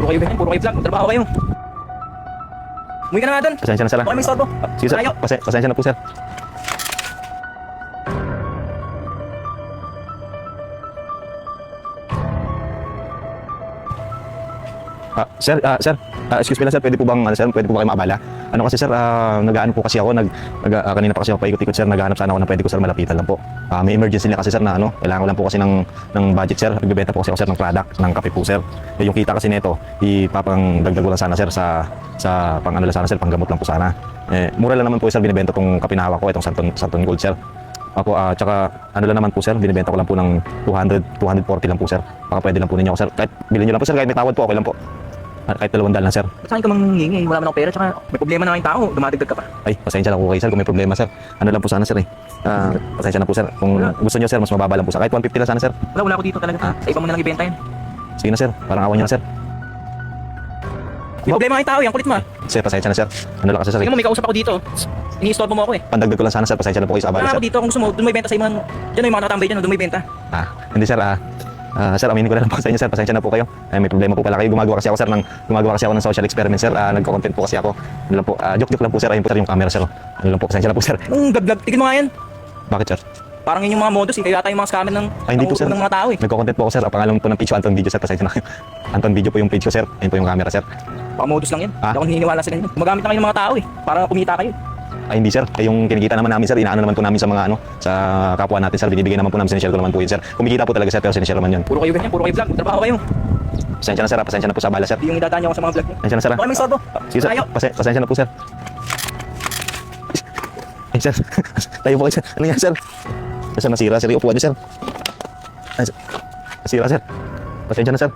Puro kayo ganyan, puro kayo vlog. Magtrabaho kayo. Umuwi ka na nga doon. Pasensya na sir. Okay, may istorbo. Sige sir, Tayo. pasensya na po sir. Sir, excuse me lang sir, pwede po bang, sir, pwede po ba kayo maabala? Ano kasi sir, nag-aano po kasi ako, kanina pa kasi ako paikot-ikot sir, naghahanap sana ako ng pwede ko sir malapitan lang po. May emergency lang kasi sir na ano, kailangan ko lang po kasi ng budget sir, nagbebenta po kasi ako sir ng product, ng kape po sir. Yung kita kasi nito, ipapang dagdag ko lang sana sir sa pang ano lang sana sir, panggamot lang po sana. Mura lang naman po sir, binibenta tong kape na hawak ko, itong Santon Gold sir. Ako, tsaka ano lang naman po sir, binibenta ko lang po ng 240 lang po sir. Baka pwede lang po ninyo ako sir, kahit bilhin nyo lang po sir, kahit may tawad po, okay lang po. Kahit 200 lang sir. Saan ka manghingi? Wala man akong pera, tsaka may problema na kayong tao. Dumadagdag ka pa. Ay, pasensya na po kayo sir kung may problema sir. Ano lang po sana sir eh. Pasensya na po sir. Kung gusto nyo sir, mas mababa lang po sa kahit 150 lang sana sir. Wala ako dito talaga. Sa iba mo na lang ibenta yan. Sige na sir, parang awan nyo na sir. May problema kayong tao, yung kulit mo. Sir, pasensya na sir. Ano lang kasi sir eh. Tingnan mo, may kausap ako dito. Ini-istorbo mo ako eh. Pandagdag ko lang sana sir, pasensya na po kayo sa abala Ako sir. dito, kung gusto mo, doon may benta sa mga... Diyan yung mga nakatambay dyan, doon may benta. Hindi sir, sir, aminin ko na lang po sa inyo sir, pasensya na po kayo. May problema po pala kayo. Gumagawa kasi ako ng social experiment sir. Nagko-content po kasi ako. Ano lang po, joke lang po sir. Ayun po sir yung camera sir. Ano lang po, pasensya na po sir. Ang gaglag, tigil mo nga yan. Bakit sir? Parang yun yung mga modus eh. Kaya yata yung mga scammer ng Hindi po sir. ng mga tao eh. Nagko-content po ako sir. Pangalan po ng page ko, Anton Video sir. Pasensya na kayo. Anton Video po yung page ko sir. Ayun po yung camera sir. Baka modus lang yan. Hindi ako naniniwala sila yun. Gumagamit lang kayo ng mga tao eh. Para kumita kayo. Hindi sir, yung kinikita naman namin sir, inaano naman po namin sa mga sa kapwa natin sir, binibigay naman po namin, sinishare ko naman po yun sir. Kumikita po talaga sir, pero sinishare naman yun. Puro kayo ganyan, puro kayo vlog. Trabaho kayo. Pasensya na sir, pasensya na po sa abala sir. Yung idadaan niyo ako sa mga vlog niyo. Pasensya na sir. Okay, may istorbo. Sige sir, Tayo. pasensya na po sir. Ay sir, tayo po kayo sir. Ano yan sir? Sir, nasira sir, upuan niyo sir. Nasira sir. Pasensya na sir.